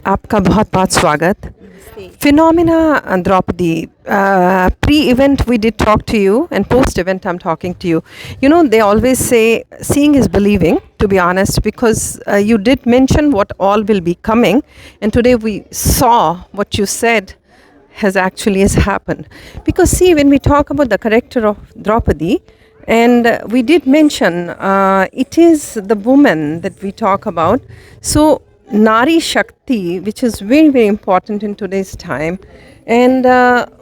आपका बहुत बहुत स्वागत. Namaste. Phenomena Draupadi. Pre-event we did talk to you, and post-event I'm talking to you. You know, they always say seeing is believing, to be honest, because you did mention what all will be coming, and today we saw what you said has happened. Because see, when we talk about the character of Draupadi, and we did mention it is the woman that we talk about. So Nari Shakti, which is very, very important in today's time, and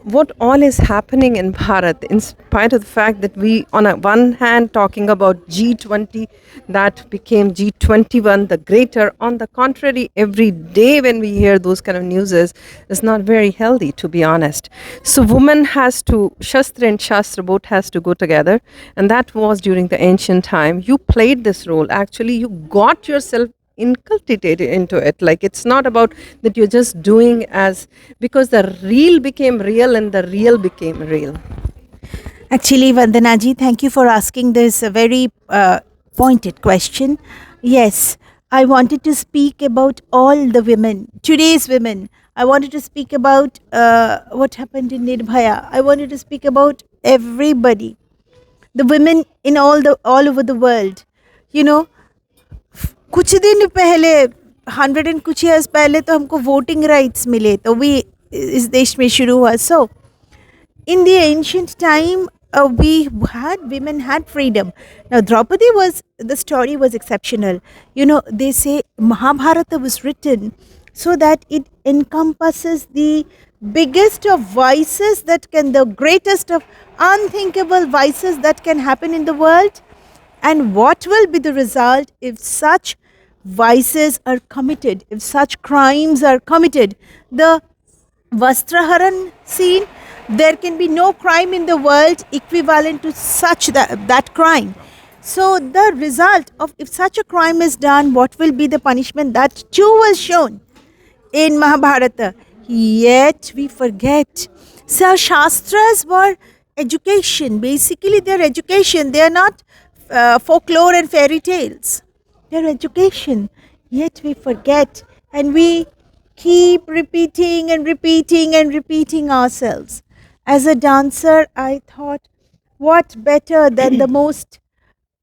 what all is happening in Bharat, in spite of the fact that we, on a one hand, talking about G20, that became G21, the greater. On the contrary, every day when we hear those kind of news is not very healthy, to be honest. So woman has to, Shastra and Shastra both has to go together, and that was during the ancient time. You played this role. Actually, you got yourself inculcated into it. Like, it's not about that you're just doing as, because the real became real and the real became real. Actually, Vandanaji, thank you for asking this very pointed question. Yes, I wanted to speak about all the women, today's women. I wanted to speak about what happened in Nirbhaya. I wanted to speak about everybody, the women in all over the world. You know, कुछ दिन पहले 100 and कुछ years पहले तो हमको voting rights मिले तो we इस देश में शुरू हुआ. So in the ancient time, women had freedom. Now Draupadi the story was exceptional. You know, they say Mahabharata was written so that it encompasses the biggest of vices the greatest of unthinkable vices that can happen in the world, and what will be the result if such vices are committed, if such crimes are committed. The Vastraharan scene, there can be no crime in the world equivalent to such that crime. So the result of if such a crime is done, what will be the punishment? That too was shown in Mahabharata. Yet we forget. So Shastras were education. Basically, they're education. They are not folklore and fairy tales. They're education. Yet we forget, and we keep repeating and repeating and repeating ourselves. As a dancer, I thought, what better than the most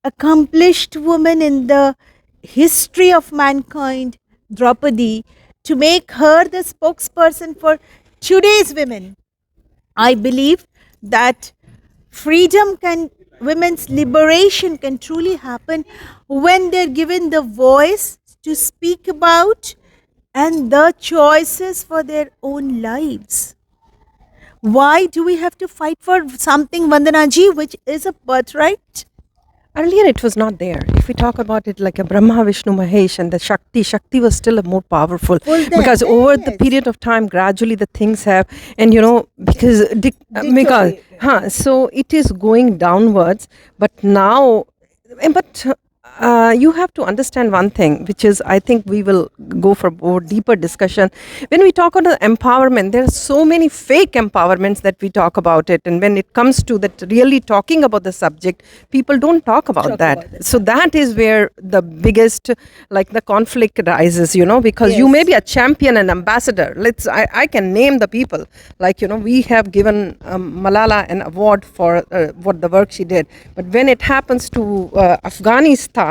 accomplished woman in the history of mankind, Draupadi, to make her the spokesperson for today's women. I believe that women's liberation can truly happen when they're given the voice to speak about and the choices for their own lives. Why do we have to fight for something, Vandanaji, which is a birthright? Earlier, it was not there. If we talk about it like a Brahma, Vishnu, Mahesh, and the Shakti was still a more powerful. Well, Because over the period of time, gradually the things have, and you know, so it is going downwards. But now, but you have to understand one thing, which is, I think we will go for more deeper discussion. When we talk about empowerment, there are so many fake empowerments that we talk about it. And when it comes to that really talking about the subject, people don't talk about that. So that is where the biggest, like the conflict rises, you know, because you may be a champion and ambassador. I can name the people. Like, you know, we have given Malala an award for what the work she did. But when it happens to Afghanistan,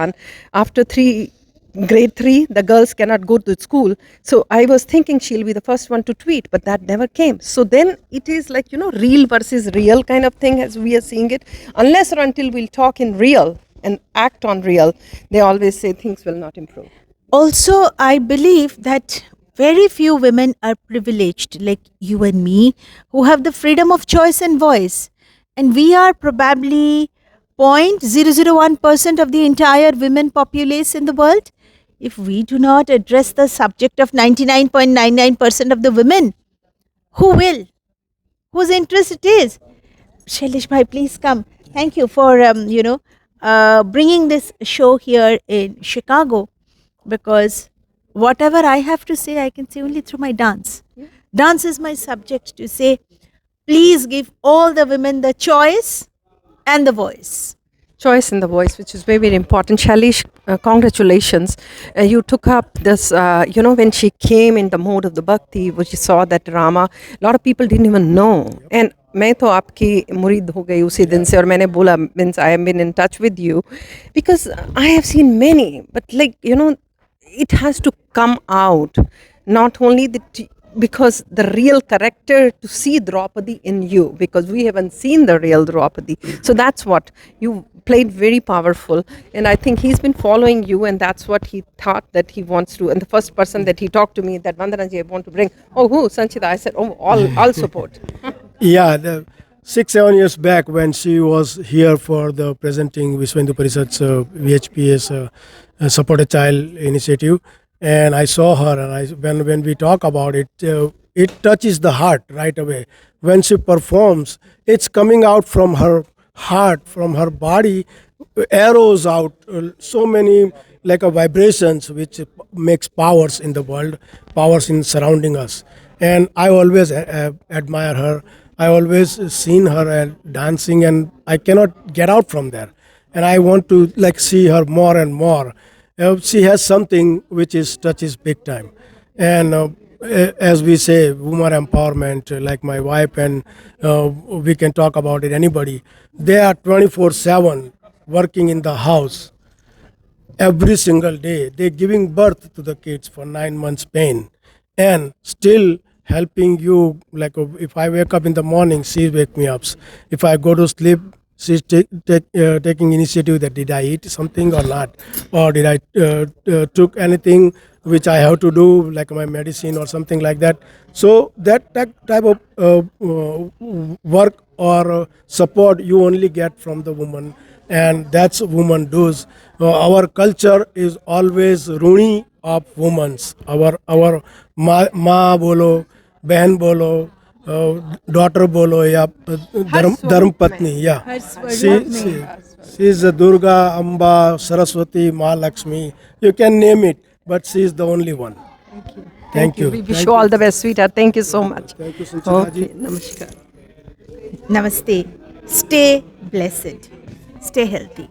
after grade 3, the girls cannot go to school. So I was thinking she'll be the first one to tweet, but that never came. So then it is like, you know, real versus real kind of thing as we are seeing it. Unless or until we'll talk in real and act on real, they always say things will not improve. Also, I believe that very few women are privileged like you and me who have the freedom of choice and voice. And we are probably 0.001% of the entire women populace in the world. If we do not address the subject of 99.99% of the women, who will? Whose interest it is? Shailesh bhai, please come. Thank you for bringing this show here in Chicago, because whatever I have to say, I can say only through my dance. Dance is my subject to say, please give all the women the choice and the voice. choice in the voice, which is very, very important. Shalish, congratulations. You took up this, when she came in the mode of the bhakti, which you saw that drama, a lot of people didn't even know. And मैं तो आपकी मुरीद हो गई उसी दिन से और मैंने बोला means I have been in touch with you because I have seen many but like it has to come out, not only because the real character to see Draupadi in you, because we haven't seen the real Draupadi. So that's what you played very powerful, and I think he's been following you, and that's what he thought that he wants to. And the first person that he talked to me, that Vandanaji, I want to bring. Oh, who? Sanchita. I said, oh, all support. Yeah, 6-7 years back when she was here for the presenting Vishwa Hindu Parishad's VHP's Support a Child initiative, and I saw her, and when we talk about it, it touches the heart right away. When she performs, it's coming out from her heart, from her body, arrows out, so many like a vibrations which makes powers in the world, powers in surrounding us. And I always admire her. I always seen her dancing, and I cannot get out from there. And I want to like see her more and more. She has something which is touches big time, and as we say, woman empowerment. Like my wife and we can talk about it. Anybody, they are 24/7 working in the house every single day. They're giving birth to the kids for 9 months pain, and still helping you. Like if I wake up in the morning, she wake me up. If I go to sleep, she's taking initiative that did I eat something or not, or did I took anything which I have to do, like my medicine or something like that. So that type of work or support you only get from the woman, and that's woman does. Our culture is always runi of women's. Our ma bolo, बहन बोलो, daughter बोलो या धर्म पत्नी, yeah. She is Durga, Amba, Saraswati, Mahalakshmi. You can name it, but she is the only one. Thank you. We wish you all the best, sweetheart. Thank you so much. Thank you, Sanchita ji. Okay, namaskar. Namaste. Stay blessed. Stay healthy.